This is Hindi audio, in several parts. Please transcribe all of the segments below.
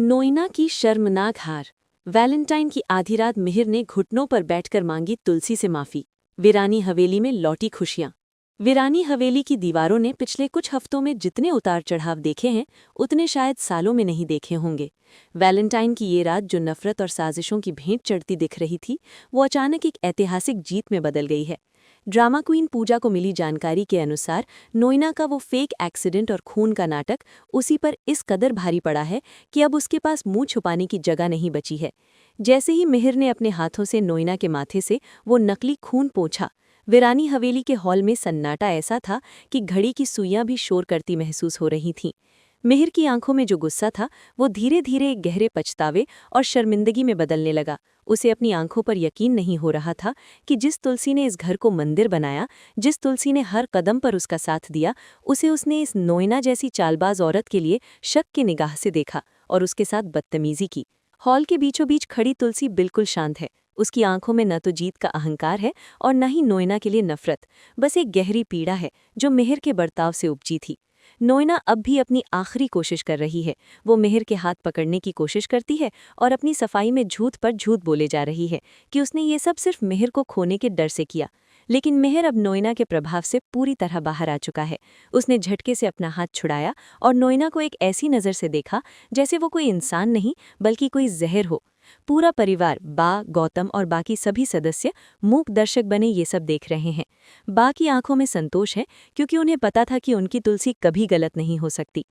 नोइना की शर्मनाक हार। वैलेंटाइन की आधी रात मिहिर ने घुटनों पर बैठकर मांगी तुलसी से माफी। वीरानी हवेली में लौटी खुशियां। वीरानी हवेली की दीवारों ने पिछले कुछ हफ्तों में जितने उतार चढ़ाव देखे हैं उतने शायद सालों में नहीं देखे होंगे। वैलेंटाइन की ये रात जो नफरत और साजिशों की भेंट चढ़ती दिख रही थी वो अचानक एक ऐतिहासिक जीत में बदल गई है। ड्रामा क्वीन पूजा को मिली जानकारी के अनुसार नोइना का वो फेक एक्सीडेंट और खून का नाटक उसी पर इस कदर भारी पड़ा है कि अब उसके पास मुंह छुपाने की जगह नहीं बची है। जैसे ही मिहिर ने अपने हाथों से नोइना के माथे से वो नकली खून पोंछा, वीरानी हवेली के हॉल में सन्नाटा ऐसा था कि घड़ी की सुइयां भी शोर करती महसूस हो रही थीं। मिहिर की आंखों में जो गुस्सा था वो धीरे धीरे एक गहरे पछतावे और शर्मिंदगी में बदलने लगा। उसे अपनी आंखों पर यकीन नहीं हो रहा था कि जिस तुलसी ने इस घर को मंदिर बनाया, जिस तुलसी ने हर कदम पर उसका साथ दिया, उसे उसने इस नोइना जैसी चालबाज औरत के लिए शक की निगाह से देखा और उसके साथ बदतमीजी की। हॉल के बीचों बीच खड़ी तुलसी बिल्कुल शांत है। उसकी आंखों में न तो जीत का अहंकार है और न ही नोइना के लिए नफरत, बस एक गहरी पीड़ा है जो मिहिर के बर्ताव से उपजी थी। नोइना अब भी अपनी आखिरी कोशिश कर रही है। वो मिहिर के हाथ पकड़ने की कोशिश करती है और अपनी सफाई में झूठ पर झूठ बोले जा रही है कि उसने ये सब सिर्फ मिहिर को खोने के डर से किया। लेकिन मिहिर अब नोइना के प्रभाव से पूरी तरह बाहर आ चुका है। उसने झटके से अपना हाथ छुड़ाया और नोइना को एक ऐसी नज़र से देखा जैसे वो कोई इंसान नहीं बल्कि कोई जहर हो। पूरा परिवार, बा, गौतम और बाकी सभी सदस्य मूक दर्शक बने ये सब देख रहे हैं। बा की आंखों में संतोष है क्योंकि उन्हें पता था कि उनकी तुलसी कभी गलत नहीं हो सकती।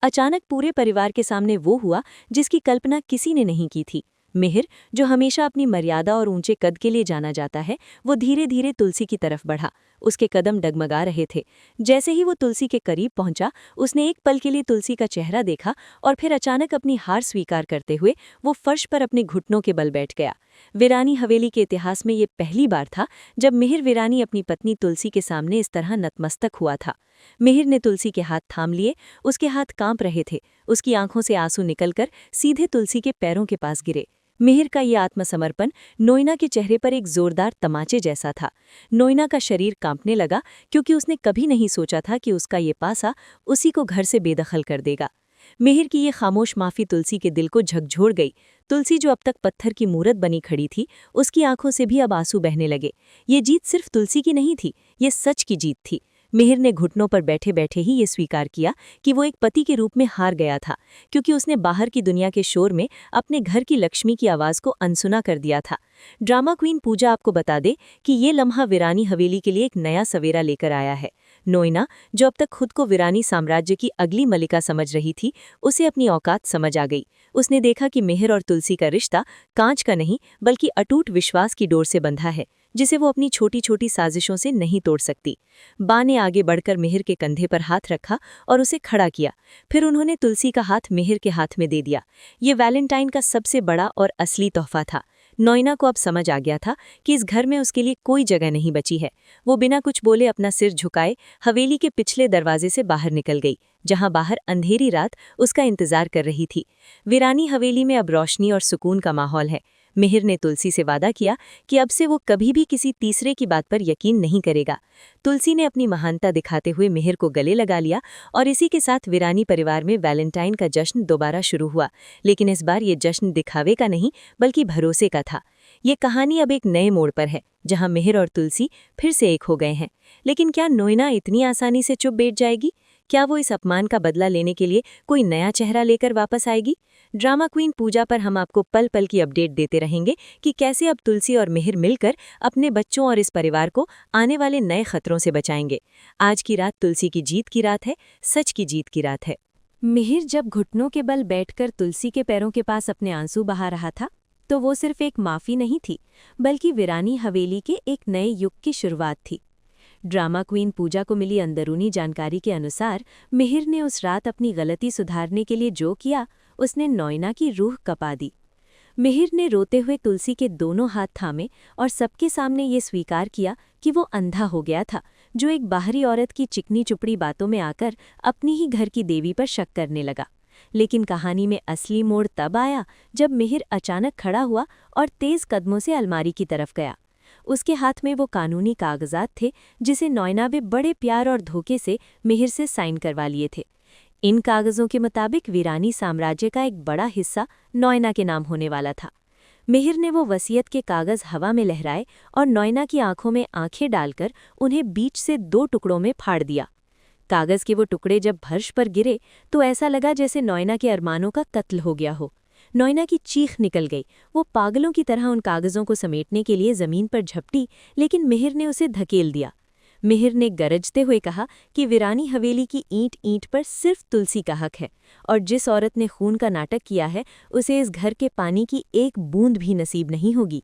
अचानक पूरे परिवार के सामने वो हुआ जिसकी कल्पना किसी ने नहीं की थी। मिहिर, जो हमेशा अपनी मर्यादा और ऊंचे कद के लिए जाना जाता है, वो धीरे धीरे तुलसी की तरफ बढ़ा। उसके कदम डगमगा रहे थे। जैसे ही वो तुलसी के करीब पहुंचा, उसने एक पल के लिए तुलसी का चेहरा देखा और फिर अचानक अपनी हार स्वीकार करते हुए वो फर्श पर अपने घुटनों के बल बैठ गया। वीरानी हवेली के इतिहास में ये पहली बार था जब मिहिर वीरानी अपनी पत्नी तुलसी के सामने इस तरह नतमस्तक हुआ था। मिहिर ने तुलसी के हाथ थाम लिए। उसके हाथ कांप रहे थे। उसकी आंखों से आंसू निकलकर सीधे तुलसी के पैरों के पास गिरे। मिहिर का ये आत्मसमर्पण नोइना के चेहरे पर एक जोरदार तमाचे जैसा था। नोइना का शरीर कांपने लगा क्योंकि उसने कभी नहीं सोचा था कि उसका ये पासा उसी को घर से बेदखल कर देगा। मिहिर की ये खामोश माफी तुलसी के दिल को झकझोर गई। तुलसी, जो अब तक पत्थर की मूरत बनी खड़ी थी, उसकी आंखों से भी अब आंसू बहने लगे। ये जीत सिर्फ तुलसी की नहीं थी, ये सच की जीत थी। मिहिर ने घुटनों पर बैठे बैठे ही ये स्वीकार किया कि वो एक पति के रूप में हार गया था, क्योंकि उसने बाहर की दुनिया के शोर में अपने घर की लक्ष्मी की आवाज को अनसुना कर दिया था। ड्रामा क्वीन पूजा आपको बता दे कि ये लम्हा वीरानी हवेली के लिए एक नया सवेरा लेकर आया है। नोइना, जो अब तक खुद को वीरानी साम्राज्य की अगली मलिका समझ रही थी, उसे अपनी औकात समझ आ गई। उसने देखा कि मिहिर और तुलसी का रिश्ता कांच का नहीं बल्कि अटूट विश्वास की डोर से बंधा है, जिसे वो अपनी छोटी छोटी साजिशों से नहीं तोड़ सकती। बा ने आगे बढ़कर मिहिर के कंधे पर हाथ रखा और उसे खड़ा किया। फिर उन्होंने तुलसी का हाथ मिहिर के हाथ में दे दिया। ये वैलेंटाइन का सबसे बड़ा और असली तोहफा था। नोइना को अब समझ आ गया था कि इस घर में उसके लिए कोई जगह नहीं बची है। वो बिना कुछ बोले अपना सिर झुकाए हवेली के पिछले दरवाजे से बाहर निकल गई, जहां बाहर अंधेरी रात उसका इंतजार कर रही थी। वीरानी हवेली में अब रोशनी और सुकून का माहौल है। मिहिर ने तुलसी से वादा किया कि अब से वो कभी भी किसी तीसरे की बात पर यकीन नहीं करेगा। तुलसी ने अपनी महानता दिखाते हुए मिहिर को गले लगा लिया और इसी के साथ वीरानी परिवार में वैलेंटाइन का जश्न दोबारा शुरू हुआ। लेकिन इस बार ये जश्न दिखावे का नहीं बल्कि भरोसे का था। ये कहानी अब एक नए मोड़ पर है, जहां मिहिर और तुलसी फिर से एक हो गए हैं। लेकिन क्या नोइना इतनी आसानी से चुप बैठ जाएगी? क्या वो इस अपमान का बदला लेने के लिए कोई नया चेहरा लेकर वापस आएगी? ड्रामा क्वीन पूजा पर हम आपको पल पल की अपडेट देते रहेंगे कि कैसे अब तुलसी और मिहिर मिलकर अपने बच्चों और इस परिवार को आने वाले नए खतरों से बचाएंगे। आज की रात तुलसी की जीत की रात है, सच की जीत की रात है। मिहिर जब घुटनों के बल बैठकर तुलसी के पैरों के पास अपने आंसू बहा रहा था, तो वो सिर्फ एक माफी नहीं थी बल्कि वीरानी हवेली के एक नए युग की शुरुआत थी। ड्रामा क्वीन पूजा को मिली अंदरूनी जानकारी के अनुसार मिहिर ने उस रात अपनी गलती सुधारने के लिए जो किया, उसने नोइना की रूह कपा दी। मिहिर ने रोते हुए तुलसी के दोनों हाथ थामे और सबके सामने ये स्वीकार किया कि वो अंधा हो गया था, जो एक बाहरी औरत की चिकनी चुपड़ी बातों में आकर अपनी ही घर की देवी पर शक करने लगा। लेकिन कहानी में असली मोड़ तब आया जब मिहिर अचानक खड़ा हुआ और तेज कदमों से अलमारी की तरफ गया। उसके हाथ में वो कानूनी कागजात थे जिसे नोइना वे बड़े प्यार और धोखे से मिहिर से साइन करवा लिए थे। इन कागजों के मुताबिक वीरानी साम्राज्य का एक बड़ा हिस्सा नॉयना के नाम होने वाला था। मिहिर ने वो वसीयत के कागज हवा में लहराए और नॉयना की आंखों में आंखें डालकर उन्हें बीच से 2 टुकड़ों में फाड़ दिया। कागज के वो टुकड़े जब फर्श पर गिरे तो ऐसा लगा जैसे नॉयना के अरमानों का कत्ल हो गया हो। नॉयना की चीख निकल गई। वो पागलों की तरह उन कागजों को समेटने के लिए जमीन पर झपटी, लेकिन मिहिर ने उसे धकेल दिया। मिहिर ने गरजते हुए कहा कि वीरानी हवेली की ईंट ईंट पर सिर्फ तुलसी का हक है, और जिस औरत ने खून का नाटक किया है उसे इस घर के पानी की एक बूंद भी नसीब नहीं होगी।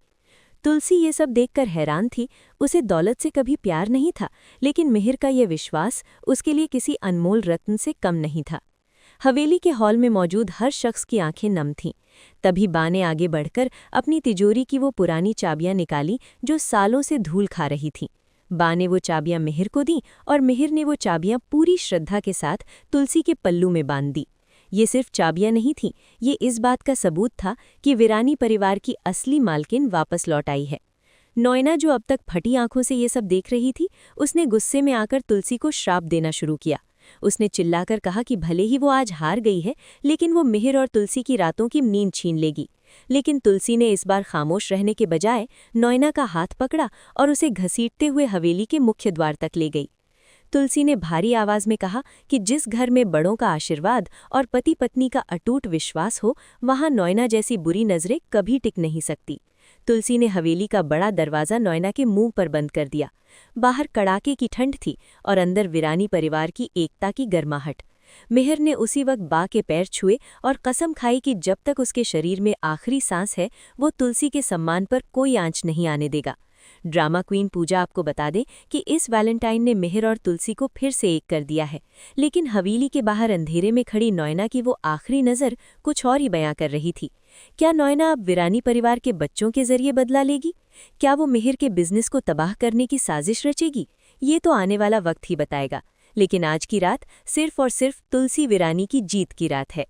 तुलसी ये सब देखकर हैरान थी। उसे दौलत से कभी प्यार नहीं था, लेकिन मिहिर का यह विश्वास उसके लिए किसी अनमोल रत्न से कम नहीं था। हवेली के हॉल में मौजूद हर शख्स की आंखें नम थीं। तभी बा ने आगे बढ़कर अपनी तिजोरी की वो पुरानी चाबियां निकाली जो सालों से धूल खा रही थीं। बा ने वो चाबियां मिहिर को दी और मिहिर ने वो चाबियां पूरी श्रद्धा के साथ तुलसी के पल्लू में बांध दी। ये सिर्फ चाबियां नहीं थीं, ये इस बात का सबूत था कि वीरानी परिवार की असली मालकिन वापस लौट आई है। नॉयना, जो अब तक फटी आंखों से ये सब देख रही थी, उसने गुस्से में आकर तुलसी को श्राप देना शुरू किया। उसने चिल्लाकर कहा कि भले ही वो आज हार गई है, लेकिन वो मिहिर और तुलसी की रातों की नींद छीन लेगी। लेकिन तुलसी ने इस बार खामोश रहने के बजाय नॉयना का हाथ पकड़ा और उसे घसीटते हुए हवेली के मुख्य द्वार तक ले गई। तुलसी ने भारी आवाज में कहा कि जिस घर में बड़ों का आशीर्वाद और पति पत्नी का अटूट विश्वास हो, वहां नॉयना जैसी बुरी नजरें कभी टिक नहीं सकती। तुलसी ने हवेली का बड़ा दरवाज़ा नॉयना के मुंह पर बंद कर दिया। बाहर कड़ाके की ठंड थी और अंदर वीरानी परिवार की एकता की गर्माहट। मिहिर ने उसी वक्त बा के पैर छुए और कसम खाई कि जब तक उसके शरीर में आखिरी सांस है, वो तुलसी के सम्मान पर कोई आंच नहीं आने देगा। ड्रामा क्वीन पूजा आपको बता दे कि इस वैलेंटाइन ने मिहिर और तुलसी को फिर से एक कर दिया है, लेकिन हवेली के बाहर अंधेरे में खड़ी नॉयना की वो आखिरी नज़र कुछ और ही बयां कर रही थी। क्या नॉयना अब वीरानी परिवार के बच्चों के जरिए बदला लेगी? क्या वो मिहिर के बिजनेस को तबाह करने की साजिश रचेगी? ये तो आने वाला वक्त ही बताएगा। लेकिन आज की रात सिर्फ और सिर्फ तुलसी वीरानी की जीत की रात है।